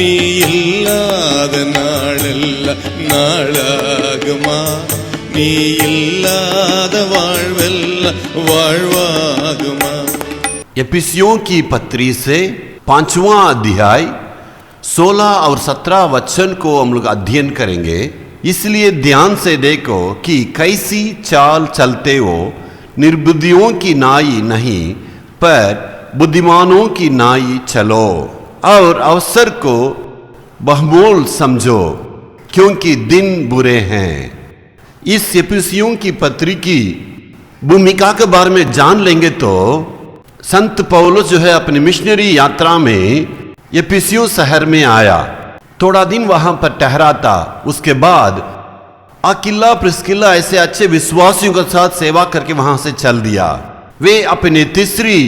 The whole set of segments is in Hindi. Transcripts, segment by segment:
நீ இல்லாத நாளெல்லாம் நாளாகுமா? நீ இல்லாத வாழ்வெல்லாம் வாழ்வாகுமா? एफिसियों की पत्री से 5वां अध्याय 16 और 17 वचन को हम लोग अध्ययन करेंगे। इसलिए ध्यान से देखो कि कैसी चाल चलते हो, निर्बुद्धियों की नाई नहीं पर बुद्धिमानों की नाई चलो, और अवसर को बहुमूल्य समझो क्योंकि दिन बुरे हैं। इस एफिसियों की पत्री की भूमिका के बारे में जान लेंगे तो संत पौलुस जो है अपनी मिशनरी यात्रा में एफिसियों शहर में आया, थोड़ा दिन वहां पर ठहरा था। उसके बाद अकिला प्रिस्किला ऐसे अच्छे विश्वासियों के साथ सेवा करके वहां से चल दिया। वे अपनी तीसरी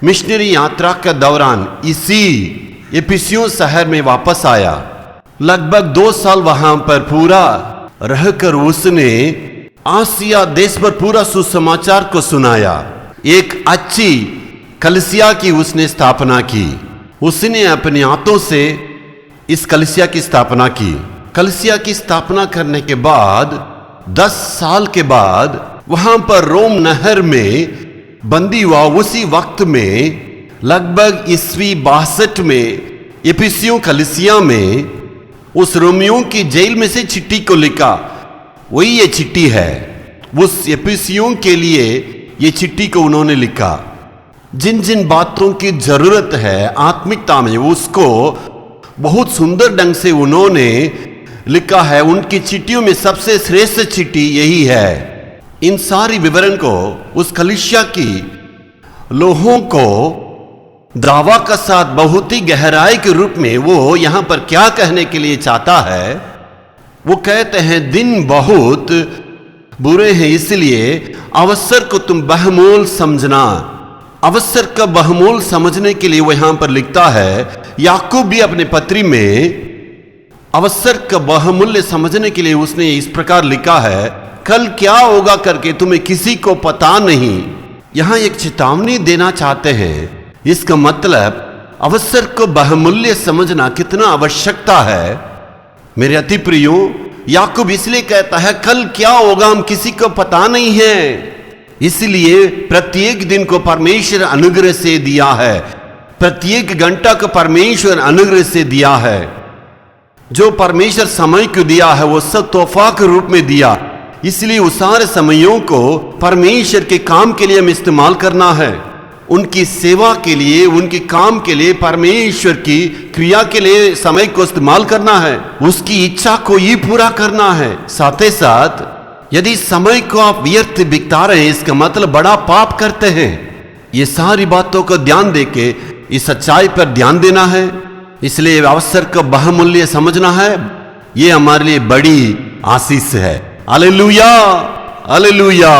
मिशनरी यात्रा के दौरान इसी एफिसियों शहर में वापस आया। लगभग 2 साल वहां पर पूरा रहकर उसने आसिया देश पर पूरा सुसमाचार को सुनाया। एक अच्छी कलीसिया की उसने स्थापना की। उसने अपने हाथों से इस कलीसिया की स्थापना की। कलीसिया की स्थापना करने के बाद 10 साल के बाद वहां पर रोम नहर में बंदी हुआ। उसी वक्त में लगभग ईस्वी 62 में एफिसियों कलीसिया में उस रोमियों की जेल में से चिट्ठी को लिखा। वही ये चिट्ठी है। उस एफिसियों के लिए ये चिट्ठी को उन्होंने लिखा। जिन जिन बातों की जरूरत है आत्मिकता में, उसको बहुत सुंदर ढंग से उन्होंने लिखा है। उनकी चिट्ठियों में सबसे श्रेष्ठ चिट्ठी यही है। इन सारी विवरण को उस कलीसिया की लोगों को दावा का साथ बहुत ही गहराई के रूप में वो यहां पर क्या कहने के लिए चाहता है, वो कहते हैं दिन बहुत बुरे हैं, इसलिए अवसर को तुम बहुमूल्य समझना। अवसर का बहुमूल्य समझने के लिए वो यहां पर लिखता है। याकूब भी अपने पत्री में अवसर का बहुमूल्य समझने के लिए उसने इस प्रकार लिखा है, कल क्या होगा करके तुम्हें किसी को पता नहीं। यहां एक चेतावनी देना चाहते हैं। इसका मतलब अवसर को बहुमूल्य समझना कितना आवश्यकता है। मेरे अति प्रियो, याकूब इसलिए कहता है कल क्या होगा हम किसी को पता नहीं है, इसलिए प्रत्येक दिन को परमेश्वर अनुग्रह से दिया है, प्रत्येक घंटा को परमेश्वर अनुग्रह से दिया है। जो परमेश्वर समय को दिया है वो सब तोहफा के रूप में दिया। इसलिए उस सारे समयों को परमेश्वर के काम के लिए हम इस्तेमाल करना है। उनकी सेवा के लिए, उनके काम के लिए, परमेश्वर की क्रिया के लिए समय को इस्तेमाल करना है। उसकी इच्छा को ही पूरा करना है। साथ ही साथ यदि समय को आप व्यर्थ बिता रहे हैं, इसका मतलब बड़ा पाप करते हैं। ये सारी बातों को ध्यान देके इस सच्चाई पर ध्यान देना है। इसलिए अवसर को बहुमूल्य समझना है। ये हमारे लिए बड़ी आशीष है। Hallelujah, hallelujah.